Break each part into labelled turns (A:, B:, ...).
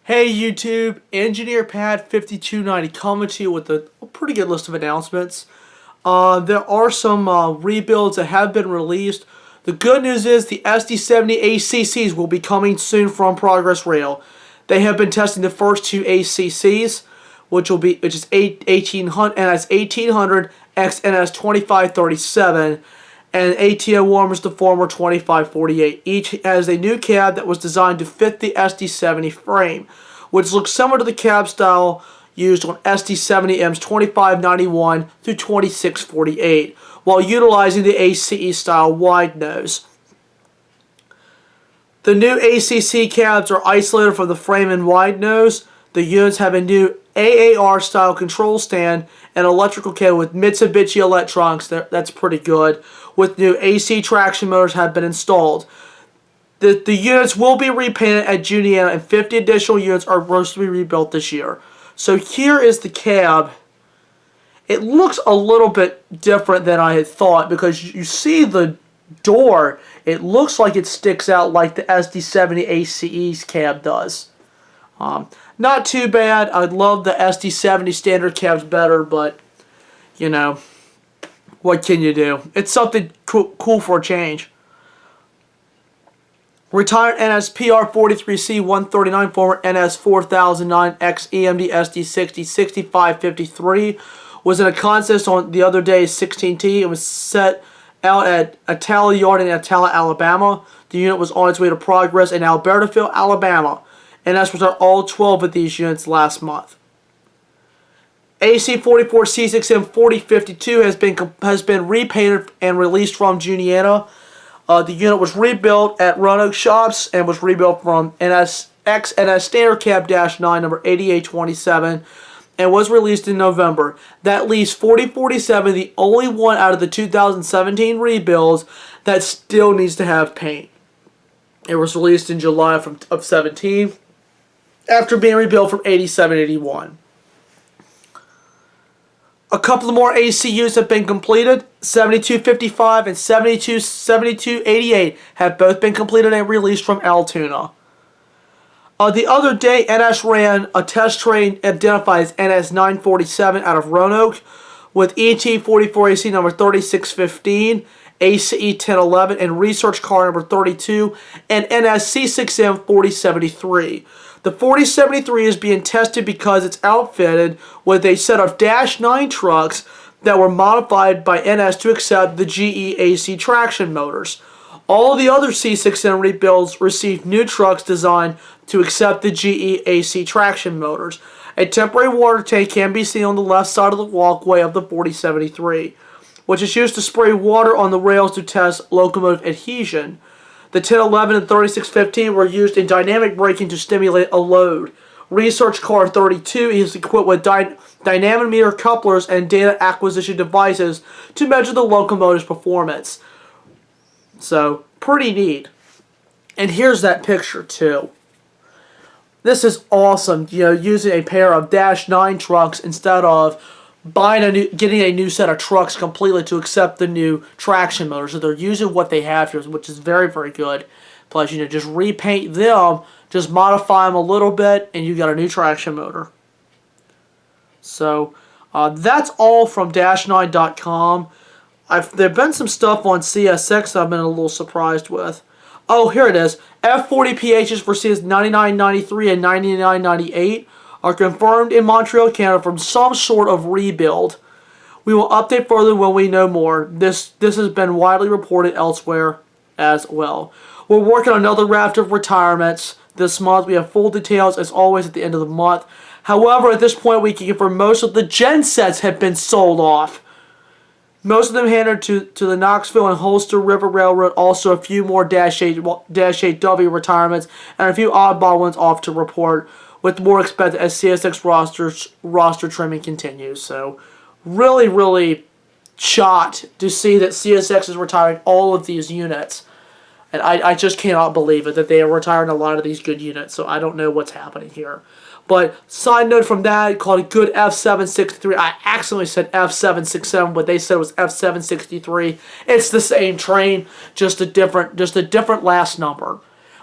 A: Hey YouTube, Engineer Pad 5290 coming to you with a pretty good list of announcements. There are some rebuilds that have been released. The good news is the SD70 ACCs will be coming soon from Progress Rail. They have been testing the first two ACCs, which is 1800 NS 1800 X NS 2537, and ATO1 was the former 2548. Each has a new cab that was designed to fit the SD70 frame, which looks similar to the cab style used on SD70M's 2591 through 2648, while utilizing the ACE style wide nose. The new ACC cabs are isolated from the frame and wide nose. The units have a new AAR style control stand and electrical cable with Mitsubishi electronics. That's pretty good. With new AC traction motors have been installed. The units will be repainted at Juniata, and 50 additional units are supposed to be rebuilt this year. So here is the cab. It looks a little bit different than I had thought, because you see the door. It looks like it sticks out like the SD70 ACEs cab does. Not too bad. I'd love the SD70 standard cabs better, but you know, what can you do? It's something cool for a change. Retired NSPR 43C 139, former NS 4009 X EMD SD60 6553 was in a contest on the other day, 16T. It was set out at Atala Yard in Atala, Alabama. The unit was on its way to Progress in Albertville, Alabama. NS retired all 12 of these units last month. AC44C6M 4052 has been repainted and released from Juniata. The unit was rebuilt at Roanoke Shops and was rebuilt from NS Standard Cab -9 number 8827 and was released in November. That leaves 4047 the only one out of the 2017 rebuilds that still needs to have paint. It was released in July of 17 after being rebuilt from 87-81. A couple of more ACUs have been completed. 7255 and 7288 have both been completed and released from Altoona. The other day, NS ran a test train identified as NS 947 out of Roanoke with ET44AC number 3615, ACE 1011, and research car number 32, and NS C6M 4073. The 4073 is being tested because it's outfitted with a set of -9 trucks that were modified by NS to accept the GE AC traction motors. All the other C6M rebuilds received new trucks designed to accept the GE AC traction motors. A temporary water tank can be seen on the left side of the walkway of the 4073, which is used to spray water on the rails to test locomotive adhesion. The 1011 and 3615 were used in dynamic braking to stimulate a load. Research car 32 is equipped with dynamometer couplers and data acquisition devices to measure the locomotive's performance. So, pretty neat. And here's that picture too. This is awesome, you know, using a pair of -9 trucks instead of getting a new set of trucks completely to accept the new traction motors. So they're using what they have here, which is very, very good. Plus, you know, just repaint them, just modify them a little bit, and you got a new traction motor. So that's all from -9.com. There've been some stuff on CSX that I've been a little surprised with. Oh, here it is. F40PHs for CS 9993 and 9998 are confirmed in Montreal, Canada from some sort of rebuild. We will update further when we know more. This has been widely reported elsewhere as well. We're working on another raft of retirements this month. We have full details as always at the end of the month. However, at this point we can confirm most of the gen sets have been sold off. Most of them handed to the Knoxville and Holster River Railroad. Also a few more -8W retirements and a few oddball ones off to report, with more expected as CSX roster trimming continues. So, really, really shocked to see that CSX is retiring all of these units. And I just cannot believe it, that they are retiring a lot of these good units. So, I don't know what's happening here. But, side note from that, called a good F763. I accidentally said F767, but they said it was F763. It's the same train, just a different last number.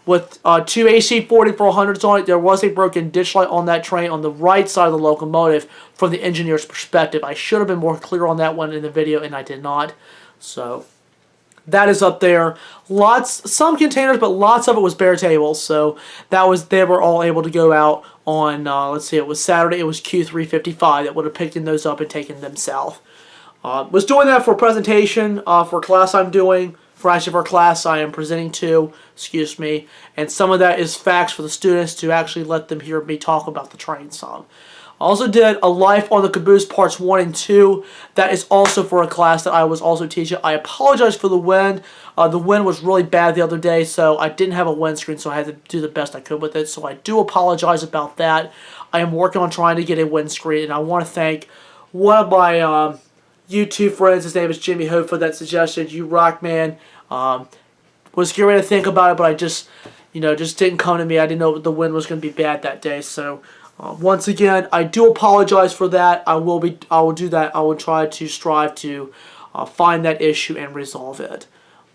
A: with two AC 4400s on it. There was a broken ditch light on that train on the right side of the locomotive from the engineer's perspective. I should have been more clear on that one in the video, and I did not. So that is up there. Some containers, but lots of it was bare tables. So they were all able to go out on, let's see, it was Saturday. It was Q355 that would have picked those up and taken them south. Was doing that for a presentation for a class I'm doing. For a class I am presenting to, excuse me, and some of that is facts for the students to actually let them hear me talk about the train some. I also did a Life on the Caboose Parts 1 and 2. That is also for a class that I was also teaching. I apologize for the wind. The wind was really bad the other day, so I didn't have a windscreen, so I had to do the best I could with it. So I do apologize about that. I am working on trying to get a windscreen, and I want to thank one of my YouTube friends. His name is Jimmy Hope for that suggestion. You rock, man. Was getting ready to think about it, but I just didn't come to me. I didn't know the wind was going to be bad that day. So once again, I do apologize for that. I will do that. I will try to strive to find that issue and resolve it.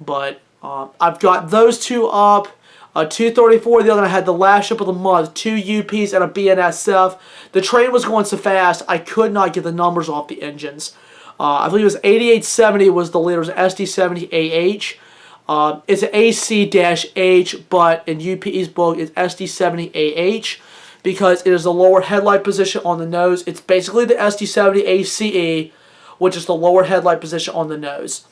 A: But I've got those two up. 234, the other I had the last ship of the month, 2 UPs and a BNSF. The train was going so fast, I could not get the numbers off the engines. I believe it was 8870 was the leader. It was SD70AH. It's an AC-H, but in UPE's book, it's SD70AH because it is the lower headlight position on the nose. It's basically the SD70ACE, which is the lower headlight position on the nose.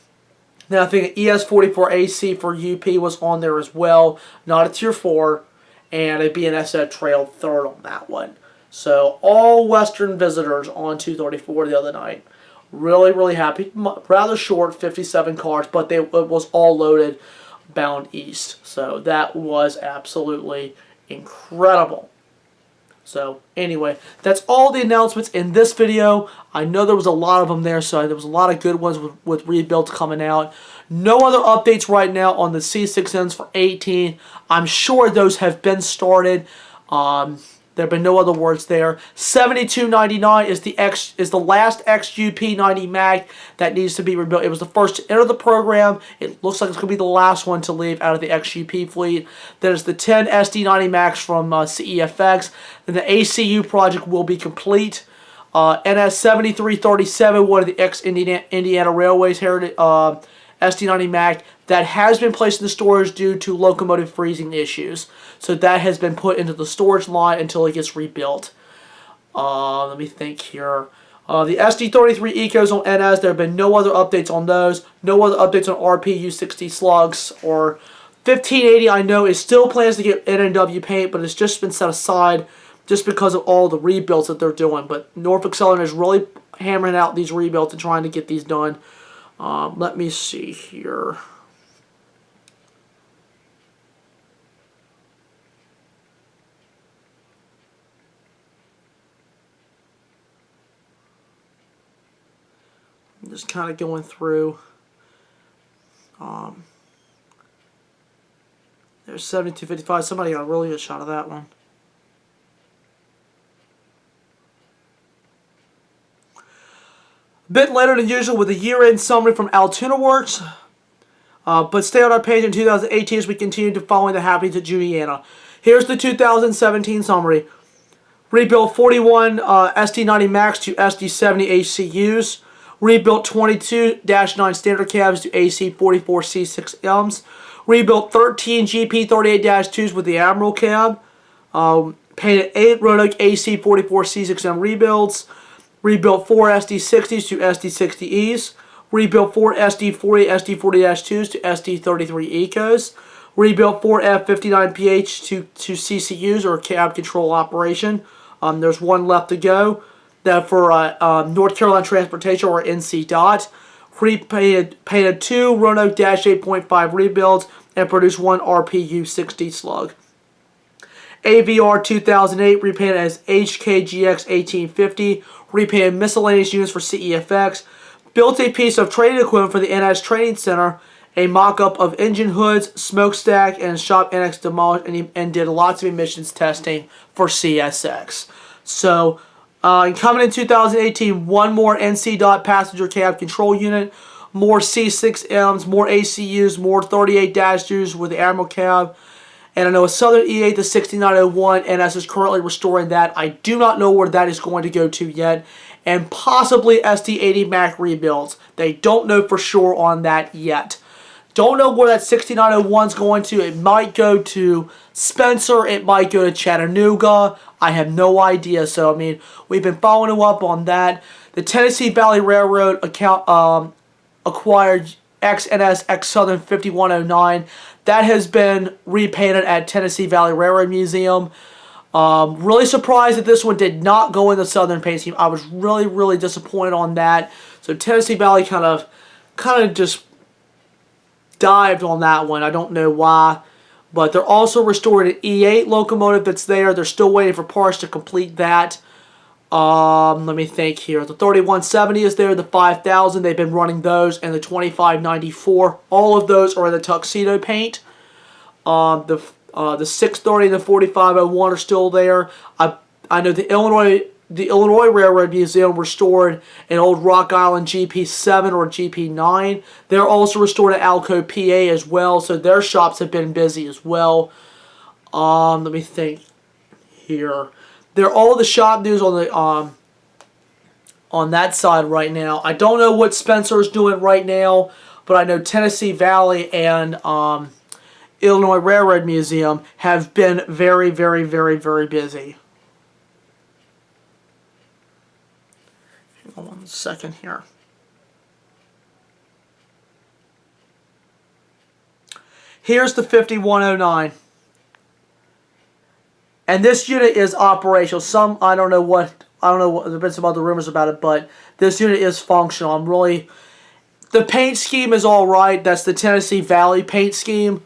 A: Now, I think ES44AC for UP was on there as well, not a Tier 4, and a BNSF trailed third on that one. So, all Western visitors on 234 the other night. Really, really happy. Rather short, 57 cars, but it was all loaded bound east. So that was absolutely incredible. So anyway, that's all the announcements in this video. I know there was a lot of them there, so there was a lot of good ones with rebuilds coming out. No other updates right now on the C6Ns for 18. I'm sure those have been started. There have been no other words there. 7299 is the last XUP90 Mac that needs to be rebuilt. It was the first to enter the program. It looks like it's going to be the last one to leave out of the XUP fleet. There's the 10 SD90 Macs from CEFX. Then the ACU project will be complete. NS7337, one of the ex-Indiana Railways heritage SD90 Mac, that has been placed in the storage due to locomotive freezing issues. So that has been put into the storage line until it gets rebuilt. Let me think here. The SD33 Ecos on NS, there have been no other updates on those. No other updates on RPU60 slugs. Or 1580, I know, is still plans to get NNW paint, but it's just been set aside just because of all the rebuilds that they're doing. But Norfolk Southern is really hammering out these rebuilds and trying to get these done. Let me see here. I'm just kind of going through. There's 7255. Somebody got a really good shot of that one. A bit later than usual with a year-end summary from Altoona Works. But stay on our page in 2018 as we continue to follow the happenings at Juliana. Here's the 2017 summary. Rebuilt 41 SD90 Max to SD70 ACUs. Rebuilt 22-9 standard cabs to AC44C6Ms. Rebuilt 13 GP38-2s with the Admiral cab. Painted 8 Roanoke AC44C6M rebuilds. Rebuilt 4 SD60s to SD60Es. Rebuilt 4 SD40 SD40-2s to SD33 Ecos. Rebuilt 4 F59PH to CCUs, or cab control operation. There's one left to go. That for North Carolina Transportation, or NC-DOT. Painted 2 Roanoke -8.5 rebuilds and produced 1 RPU60 slug. AVR 2008 repainted as HKGX 1850. Repainted miscellaneous units for CEFX. Built a piece of training equipment for the NS Training Center. A mock-up of engine hoods, smokestack, and shop annex demolished, and did lots of emissions testing for CSX. So, coming in 2018, one more NC-DOT passenger cab control unit, more C6Ms, more ACUs, more 38-2s with the Admiral cab, And I know a Southern E8, the 6901 NS, is currently restoring that. I do not know where that is going to go to yet. And possibly SD80 Mac rebuilds. They don't know for sure on that yet. Don't know where that 6901 is going to. It might go to Spencer. It might go to Chattanooga. I have no idea. So, I mean, we've been following up on that. The Tennessee Valley Railroad acquired XNS X Southern 5109. That has been repainted at Tennessee Valley Railroad Museum. Really surprised that this one did not go in the Southern paint scheme. I was really, really disappointed on that. So Tennessee Valley kind of just dived on that one. I don't know why. But they're also restoring an E8 locomotive that's there. They're still waiting for parts to complete that. Let me think here. The 3170 is there. The 5000, they've been running those. And the 2594. All of those are in the tuxedo paint. The 630 and the 4501 are still there. I know the Illinois Railroad Museum restored an old Rock Island GP7 or GP9. They're also restored at Alco PA as well, so their shops have been busy as well. Let me think here. They're all the shop news on that side right now. I don't know what Spencer is doing right now, but I know Tennessee Valley and Illinois Railroad Museum have been very, very, very, very busy. Hang on 1 second here. Here's the 5109. And this unit is operational. I don't know what, there's been some other rumors about it, but this unit is functional. The paint scheme is alright. That's the Tennessee Valley paint scheme.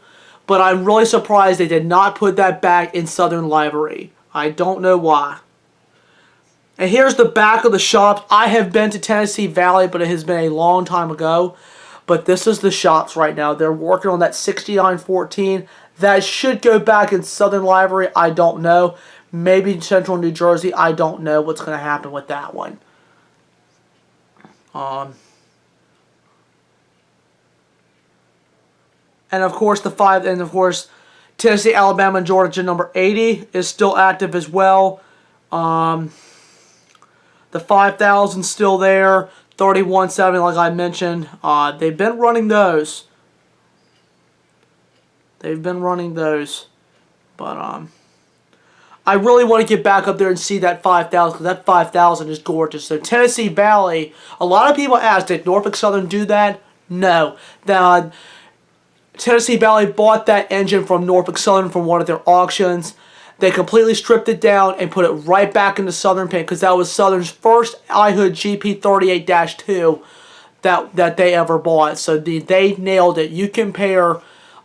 A: But I'm really surprised they did not put that back in Southern Livery. I don't know why. And here's the back of the shops. I have been to Tennessee Valley, but it has been a long time ago. But this is the shops right now. They're working on that 6914. That should go back in Southern Livery. I don't know. Maybe Central New Jersey. I don't know what's going to happen with that one. And of course, Tennessee, Alabama, and Georgia number 80 is still active as well. The 5000 still there. 3170, like I mentioned. They've been running those. But I really want to get back up there and see that 5000, because that 5000 is gorgeous. So Tennessee Valley, a lot of people asked, did Norfolk Southern do that? No. Tennessee Valley bought that engine from Norfolk Southern from one of their auctions. They completely stripped it down and put it right back into Southern paint, because that was Southern's first iHood GP38-2 that they ever bought. So they nailed it. You compare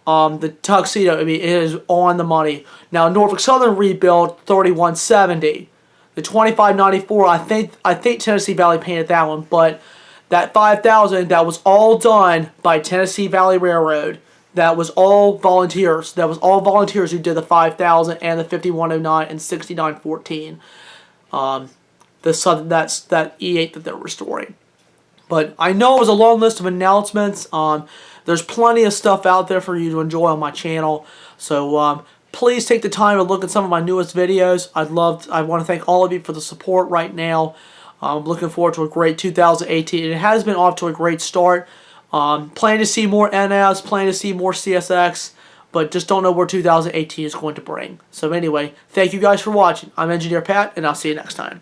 A: the tuxedo, I mean, it is on the money. Now Norfolk Southern rebuilt 3170. The 2594, I think Tennessee Valley painted that one, but that 5000, that was all done by Tennessee Valley Railroad. That was all volunteers. That was all volunteers who did the 5000 and the 5109 and 6914. That's that E8 that they're restoring. But I know it was a long list of announcements. There's plenty of stuff out there for you to enjoy on my channel. So please take the time to look at some of my newest videos. I want to thank all of you for the support right now. I'm looking forward to a great 2018. It has been off to a great start. Plan to see more NS, plan to see more CSX, but just don't know where 2018 is going to bring. So anyway, thank you guys for watching. I'm Engineer Pat, and I'll see you next time.